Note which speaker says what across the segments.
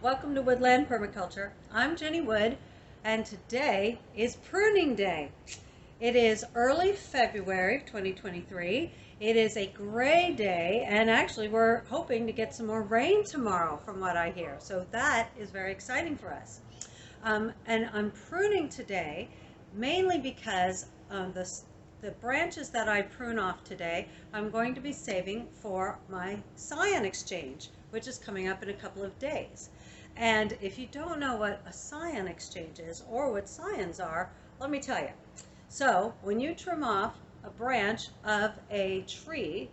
Speaker 1: Welcome to Woodland Permaculture. I'm Jenny Wood, and today is pruning day. It is early February 2023. It is a gray day, and actually we're hoping to get some more rain tomorrow from what I hear. So that is very exciting for us. And I'm pruning today mainly because the branches that I prune off today, I'm going to be saving for my scion exchange, which is coming up in a couple of days. And if you don't know what a scion exchange is or what scions are, let me tell you. So when you trim off a branch of a tree,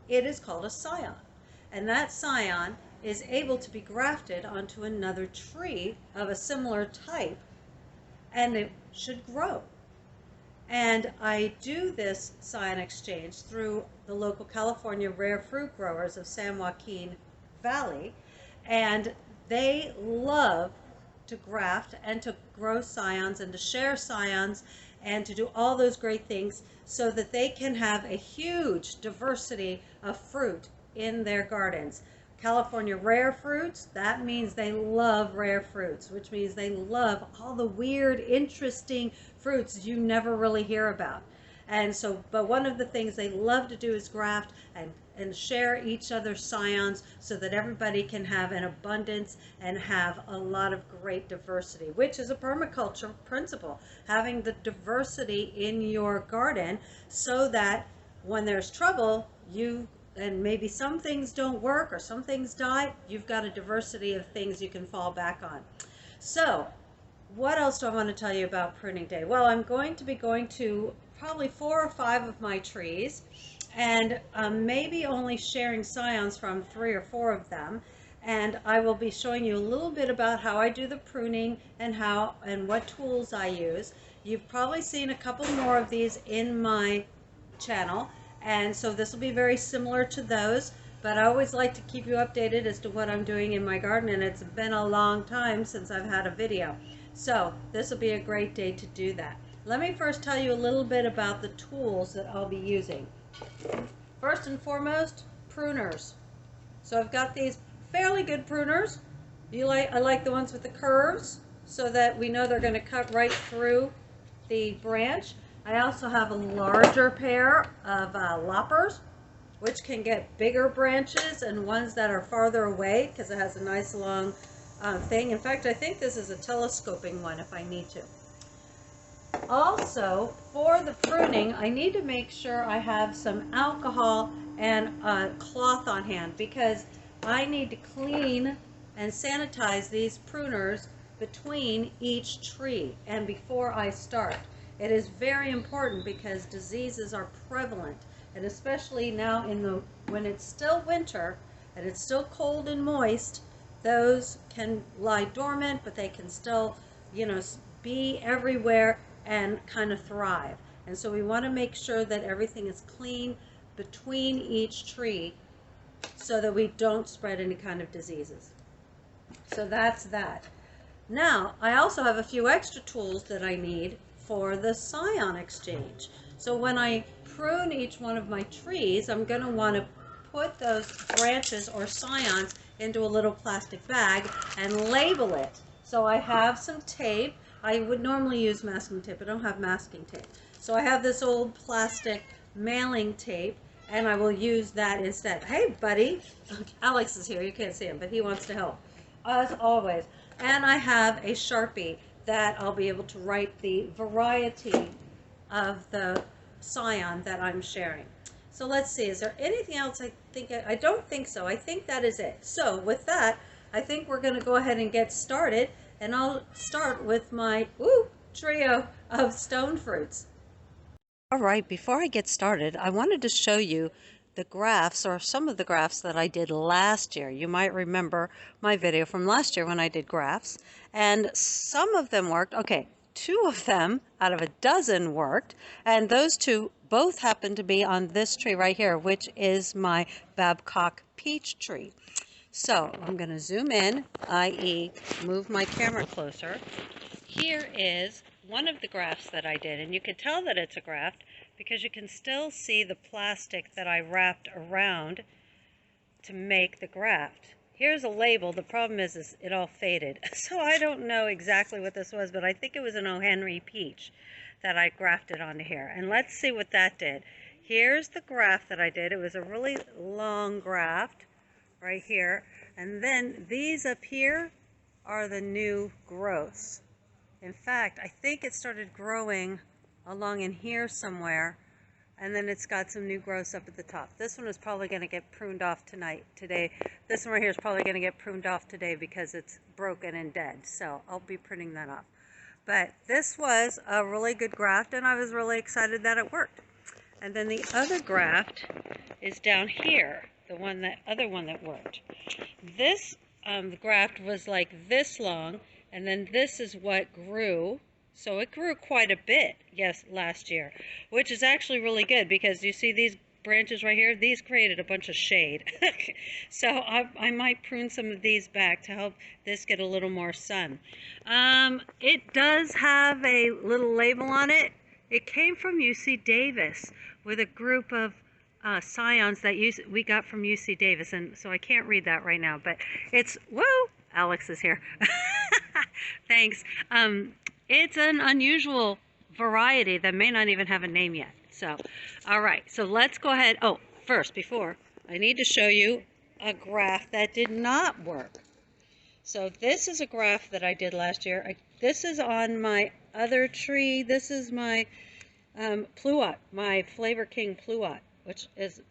Speaker 1: it is called a scion. And that scion is able to be grafted onto another tree of a similar type, and it should grow. And I do this scion exchange through the local California rare fruit growers of San Joaquin Valley, and they love to graft and to grow scions and to share scions and to do all those great things so that they can have a huge diversity of fruit in their gardens. California rare fruits, that means they love rare fruits, which means they love all the weird, interesting fruits you never really hear about. And so, but one of the things they love to do is graft and share each other's scions so that everybody can have an abundance and have a lot of great diversity, which is a permaculture principle, having the diversity in your garden so that when there's trouble, and maybe some things don't work or some things die, you've got a diversity of things you can fall back on. So what else do I want to tell you about pruning day? Well, I'm going to be going to probably 4 or 5 of my trees, and maybe only sharing scions from 3 or 4 of them. And I will be showing you a little bit about how I do the pruning and what tools I use. You've probably seen a couple more of these in my channel, and so this will be very similar to those, but I always like to keep you updated as to what I'm doing in my garden, and it's been a long time since I've had a video. So this will be a great day to do that. Let me first tell you a little bit about the tools that I'll be using. First and foremost, pruners. So I've got these fairly good pruners. I like the ones with the curves so that we know they're going to cut right through the branch. I also have a larger pair of loppers, which can get bigger branches and ones that are farther away because it has a nice long thing. In fact, I think this is a telescoping one if I need to. Also, for the pruning, I need to make sure I have some alcohol and a cloth on hand because I need to clean and sanitize these pruners between each tree and before I start. It is very important because diseases are prevalent, and especially now when it's still winter and it's still cold and moist, those can lie dormant, but they can still, be everywhere and kind of thrive. And so we want to make sure that everything is clean between each tree so that we don't spread any kind of diseases. So that's that. Now, I also have a few extra tools that I need for the scion exchange. So when I prune each one of my trees, I'm going to want to put those branches or scions into a little plastic bag and label it. So I have some tape. I would normally use masking tape. I don't have masking tape. So I have this old plastic mailing tape, and I will use that instead. Hey, buddy. Alex is here. You can't see him, but he wants to help, as always. And I have a Sharpie that I'll be able to write the variety of the scion that I'm sharing. So let's see, is there anything else? I don't think so. I think that is it. So with that, I think we're going to go ahead and get started, and I'll start with my trio of stone fruits. All right, before I get started, I wanted to show you the grafts, or some of the grafts that I did last year. You might remember my video from last year when I did grafts, and some of them worked. Okay, 2 of them out of a dozen worked, and those 2 both happen to be on this tree right here, which is my Babcock peach tree. So I'm going to zoom in, i.e. move my camera closer. Here is one of the grafts that I did, and you can tell that it's a graft because you can still see the plastic that I wrapped around to make the graft. here's a label. The problem is it all faded. So I don't know exactly what this was, but I think it was an O. Henry peach that I grafted onto here. And let's see what that did. Here's the graft that I did. It was a really long graft right here. And then these up here are the new growths. In fact, I think it started growing along in here somewhere, and then it's got some new growths up at the top. This one is probably going to get pruned off today. This one right here is probably going to get pruned off today because it's broken and dead. So I'll be pruning that off. But this was a really good graft, and I was really excited that it worked. And then the other graft is down here, the other one that worked. This graft was like this long, and then this is what grew. So it grew quite a bit, yes, last year, which is actually really good because you see these branches right here, these created a bunch of shade. So I might prune some of these back to help this get a little more sun. It does have a little label on it. It came from UC Davis with a group of scions that we got from UC Davis, and so I can't read that right now, but it's, whoa, Alex is here. Thanks. It's an unusual variety that may not even have a name yet. So, all right, so let's go ahead. Oh, first, before, I need to show you a graft that did not work. So this is a graft that I did last year. This is on my other tree. This is my pluot, my Flavor King pluot, which is,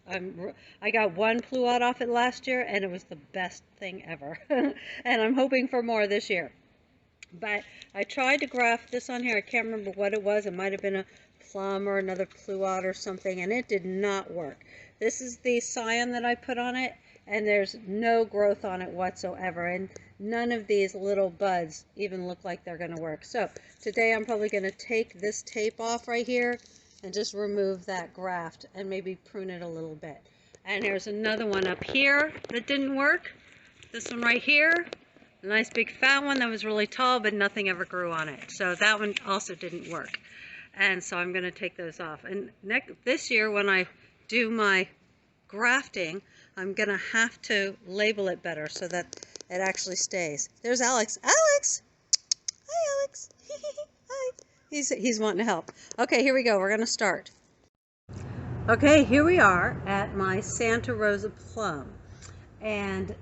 Speaker 1: I got one pluot off it last year, and it was the best thing ever. And I'm hoping for more this year. But I tried to graft this on here. I can't remember what it was. It might have been a plum or another pluot or something, and it did not work. This is the scion that I put on it, and there's no growth on it whatsoever, and none of these little buds even look like they're going to work. So today I'm probably going to take this tape off right here and just remove that graft and maybe prune it a little bit. And here's another one up here that didn't work. This one right here. A nice big fat one that was really tall, but nothing ever grew on it. So that one also didn't work. And so I'm going to take those off. And this year when I do my grafting, I'm going to have to label it better so that it actually stays. There's Alex. Alex! Hi, Alex. Hi. He's wanting to help. Okay, here we go. We're going to start. Okay, here we are at my Santa Rosa plum. And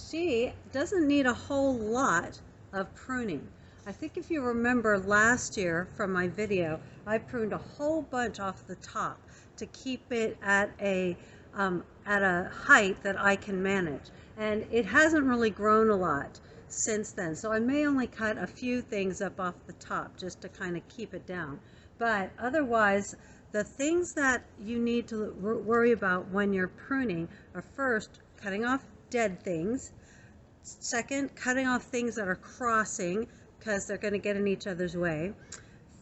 Speaker 1: she doesn't need a whole lot of pruning. I think if you remember last year from my video, I pruned a whole bunch off the top to keep it at a height that I can manage. And it hasn't really grown a lot since then. So I may only cut a few things up off the top just to kind of keep it down. But otherwise, the things that you need to worry about when you're pruning are first, cutting off dead things. Second, cutting off things that are crossing because they're going to get in each other's way.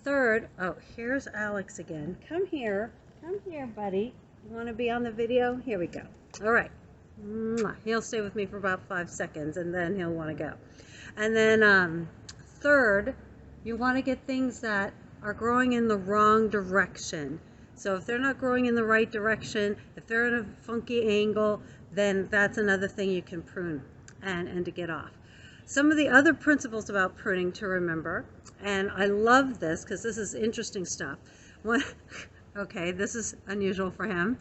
Speaker 1: Third, oh, here's Alex again. Come here, buddy. You want to be on the video? Here we go. All right. He'll stay with me for about 5 seconds and then he'll want to go. And then third, you want to get things that are growing in the wrong direction. So if they're not growing in the right direction, if they're in a funky angle, then that's another thing you can prune and to get off. Some of the other principles about pruning to remember, and I love this because this is interesting stuff. Okay, this is unusual for him.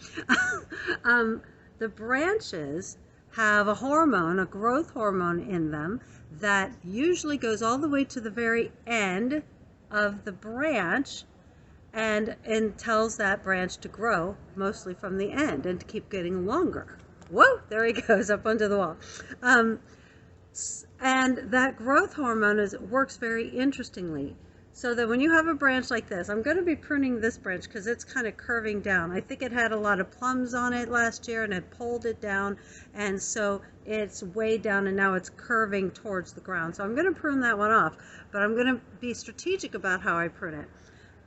Speaker 1: The branches have a hormone, a growth hormone in them that usually goes all the way to the very end of the branch and tells that branch to grow mostly from the end and to keep getting longer. Whoa, there he goes up onto the wall. And that growth hormone works very interestingly. So that when you have a branch like this, I'm going to be pruning this branch because it's kind of curving down. I think it had a lot of plums on it last year and it pulled it down, and so it's way down and now it's curving towards the ground. So I'm going to prune that one off, but I'm going to be strategic about how I prune it.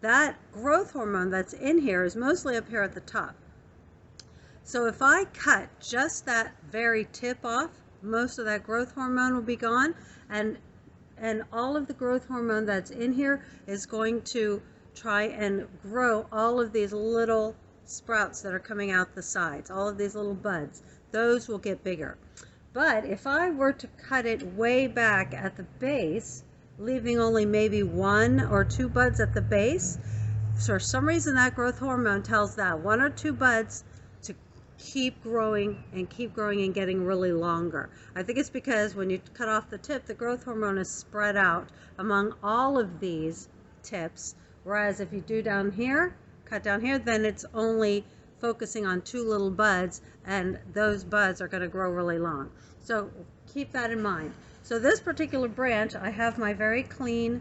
Speaker 1: That growth hormone that's in here is mostly up here at the top. So if I cut just that very tip off, most of that growth hormone will be gone, and all of the growth hormone that's in here is going to try and grow all of these little sprouts that are coming out the sides, all of these little buds. Those will get bigger. But if I were to cut it way back at the base, leaving only maybe 1 or 2 buds at the base, for some reason that growth hormone tells that 1 or 2 buds to keep growing and getting really longer. I think it's because when you cut off the tip, the growth hormone is spread out among all of these tips, whereas if you do down here, cut down here, then it's only focusing on 2 little buds, and those buds are going to grow really long. So keep that in mind. So this particular branch, I have my very clean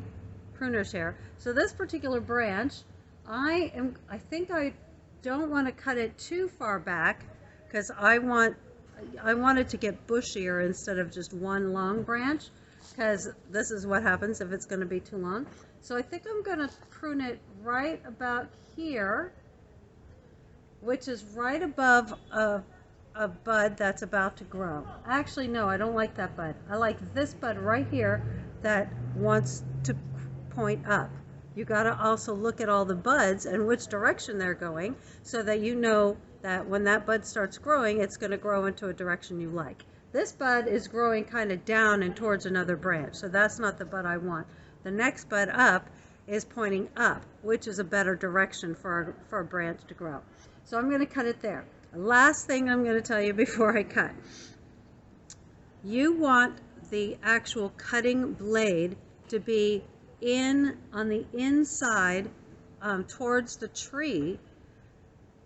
Speaker 1: pruners here. So this particular branch, I think I don't want to cut it too far back, because I want it to get bushier instead of just one long branch, because this is what happens if it's going to be too long. So I think I'm going to prune it right about here, which is right above a bud that's about to grow. Actually, no, I don't like that bud. I like this bud right here that wants to point up. You got to also look at all the buds and which direction they're going, so that you know that when that bud starts growing, it's going to grow into a direction you like. This bud is growing kind of down and towards another branch, so that's not the bud I want. The next bud up is pointing up, which is a better direction for a branch to grow. So I'm going to cut it there. Last thing I'm going to tell you before I cut. You want the actual cutting blade to be on the inside towards the tree,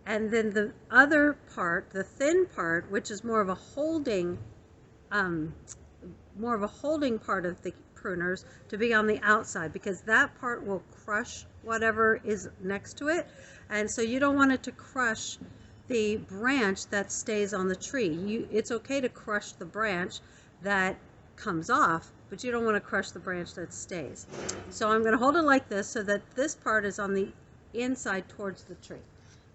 Speaker 1: and then the other part, the thin part, which is more of a holding part of the pruners, to be on the outside, because that part will crush whatever is next to it, and so you don't want it to crush the branch that stays on the tree. It's okay to crush the branch that comes off, but you don't want to crush the branch that stays. So I'm going to hold it like this so that this part is on the inside towards the tree.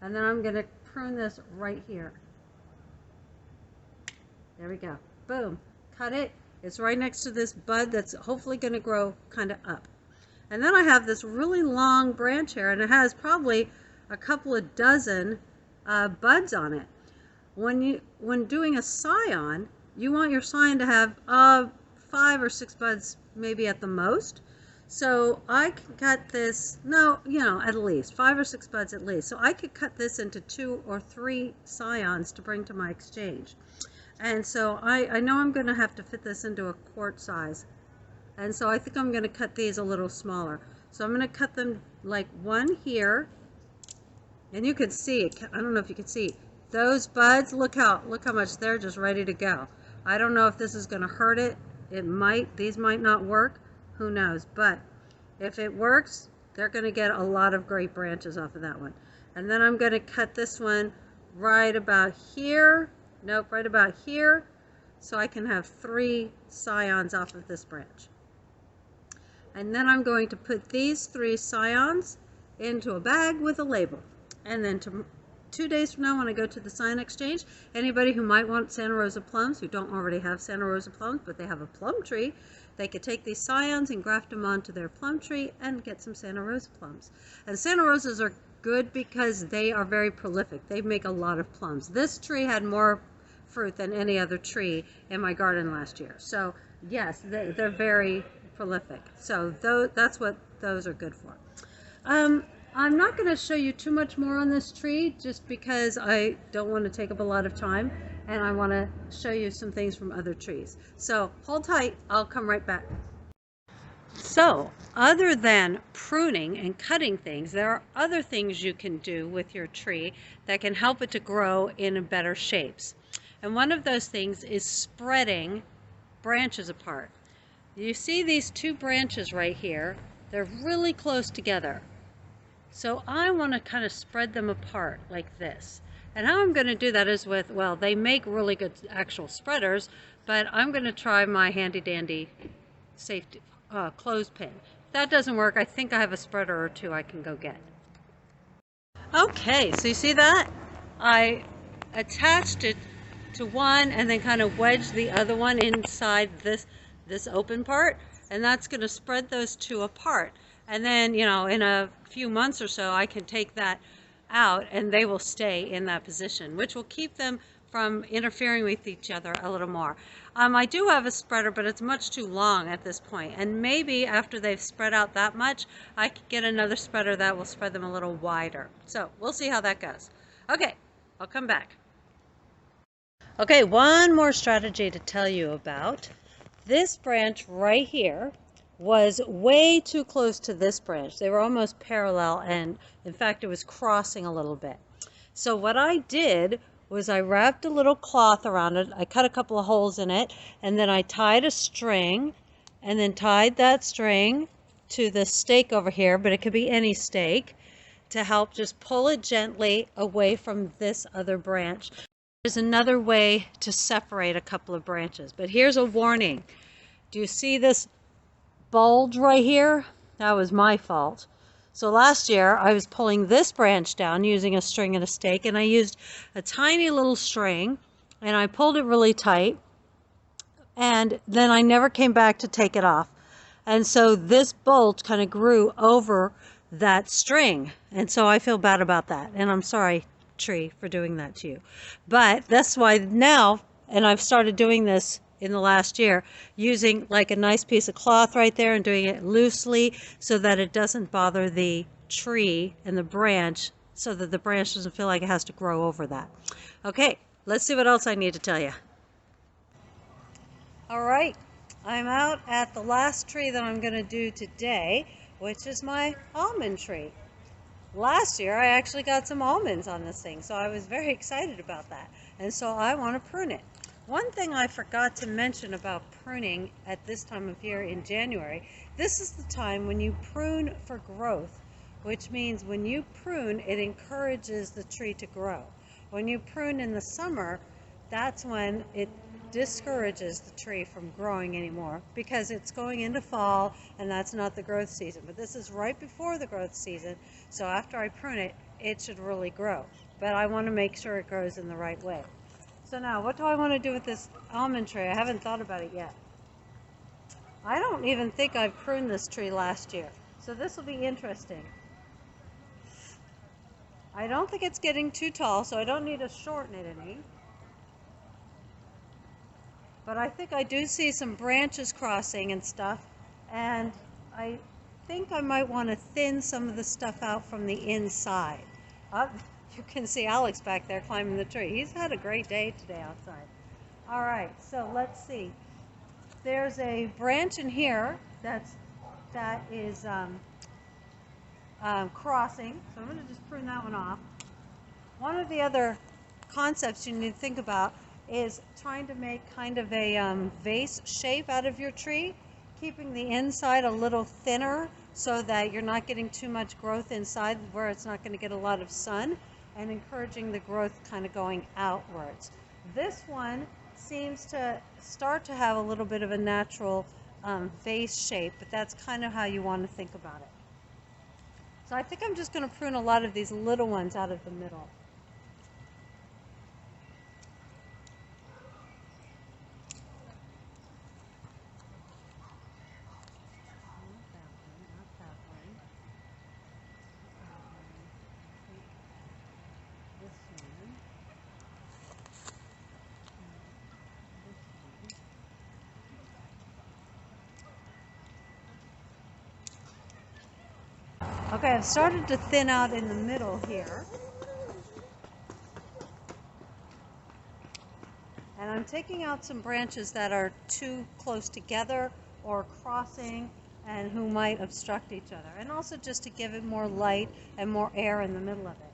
Speaker 1: And then I'm going to prune this right here. There we go. Boom. Cut it. It's right next to this bud that's hopefully going to grow kind of up. And then I have this really long branch here, and it has probably a couple of dozen buds on it. When doing a scion, you want your scion to have 5 or 6 buds maybe at the most. So I can cut this, at least 5 or 6 buds at least. So I could cut this into 2 or 3 scions to bring to my exchange. And so I know I'm going to have to fit this into a quart size. And so I think I'm going to cut these a little smaller. So I'm going to cut them like one here. And you can see it. I don't know if you can see those buds. Look how much they're just ready to go. I don't know if this is going to hurt it. It might. These might not work. Who knows? But if it works, they're going to get a lot of great branches off of that one. And then I'm going to cut this one right about here. Nope, right about here. So I can have 3 scions off of this branch. And then I'm going to put these 3 scions into a bag with a label. And then 2 days from now, when I go to the scion exchange, anybody who might want Santa Rosa plums, who don't already have Santa Rosa plums, but they have a plum tree, they could take these scions and graft them onto their plum tree and get some Santa Rosa plums. And Santa Rosas are good because they are very prolific. They make a lot of plums. This tree had more fruit than any other tree in my garden last year. So yes, they're very prolific. So that's what those are good for. I'm not going to show you too much more on this tree, just because I don't want to take up a lot of time, and I want to show you some things from other trees. So hold tight, I'll come right back. So other than pruning and cutting things, there are other things you can do with your tree that can help it to grow in better shapes. And one of those things is spreading branches apart. You see these 2 branches right here, they're really close together. So I want to kind of spread them apart like this. And how I'm going to do that is with, well, they make really good actual spreaders, but I'm going to try my handy dandy safety clothespin. If that doesn't work, I think I have a spreader or 2 I can go get. Okay, so you see that? I attached it to one and then kind of wedged the other one inside this open part, and that's going to spread those 2 apart. And then, in a few months or so, I can take that out and they will stay in that position, which will keep them from interfering with each other a little more. I do have a spreader, but it's much too long at this point, and maybe after they've spread out that much, I could get another spreader that will spread them a little wider. So we'll see how that goes. Okay, I'll come back. Okay, one more strategy to tell you about. This branch right here was way too close to this branch. They were almost parallel, and in fact it was crossing a little bit. So what I did was I wrapped a little cloth around it. I cut a couple of holes in it, and then I tied a string, and then tied that string to the stake over here, but it could be any stake, to help just pull it gently away from this other branch. There's another way to separate a couple of branches, but here's a warning. Do you see this bulge right here? That was my fault. So last year I was pulling this branch down using a string and a stake, and I used a tiny little string and I pulled it really tight, and then I never came back to take it off. And so this bolt kind of grew over that string, and so I feel bad about that, and I'm sorry, tree, for doing that to you. But that's why now, and I've started doing this in the last year, using like a nice piece of cloth right there and doing it loosely so that it doesn't bother the tree and the branch, so that the branch doesn't feel like it has to grow over that. Okay, let's see what else I need to tell you. All right, I'm out at the last tree that I'm going to do today, which is my almond tree. Last year I actually got some almonds on this thing, so I was very excited about that, and so I want to prune it. One thing I forgot to mention about pruning at this time of year in January, this is the time when you prune for growth, which means when you prune, it encourages the tree to grow. When you prune in the summer, that's when it discourages the tree from growing anymore, because it's going into fall and that's not the growth season. But this is right before the growth season, so after I prune it, it should really grow. But I want to make sure it grows in the right way. So now, what do I want to do with this almond tree? I haven't thought about it yet. I don't even think I pruned this tree last year, so this will be interesting. I don't think it's getting too tall, so I don't need to shorten it any. But I think I do see some branches crossing and stuff, and I think I might want to thin some of the stuff out from the inside. You can see Alex back there climbing the tree. He's had a great day today outside. All right, so let's see. There's a branch in here that is crossing, so I'm going to just prune that one off. One of the other concepts you need to think about is trying to make kind of a vase shape out of your tree, keeping the inside a little thinner so that you're not getting too much growth inside where it's not going to get a lot of sun, and encouraging the growth kind of going outwards. This one seems to start to have a little bit of a natural vase shape, but that's kind of how you want to think about it. So I think I'm just going to prune a lot of these little ones out of the middle. Okay, I've started to thin out in the middle here. And I'm taking out some branches that are too close together or crossing and who might obstruct each other. And also just to give it more light and more air in the middle of it.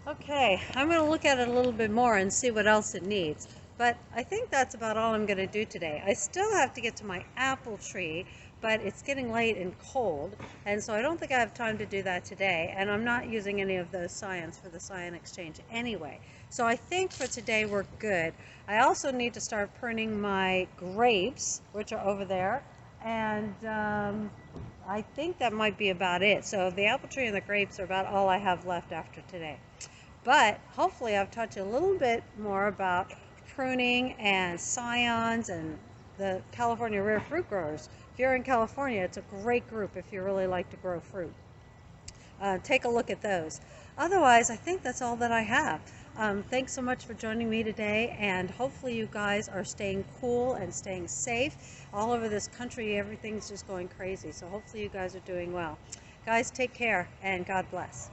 Speaker 1: Okay, I'm going to look at it a little bit more and see what else it needs. But I think that's about all I'm going to do today. I still have to get to my apple tree, but it's getting late and cold, and so I don't think I have time to do that today, and I'm not using any of those scions for the scion exchange anyway. So I think for today we're good. I also need to start pruning my grapes, which are over there, and I think that might be about it. So the apple tree and the grapes are about all I have left after today. But hopefully I've taught you a little bit more about Pruning and Scions and the California Rare Fruit Growers. If you're in California, it's a great group if you really like to grow fruit. Take a look at those. Otherwise, I think that's all that I have. Thanks so much for joining me today, and hopefully you guys are staying cool and staying safe. All over this country, everything's just going crazy, so hopefully you guys are doing well. Guys, take care, and God bless.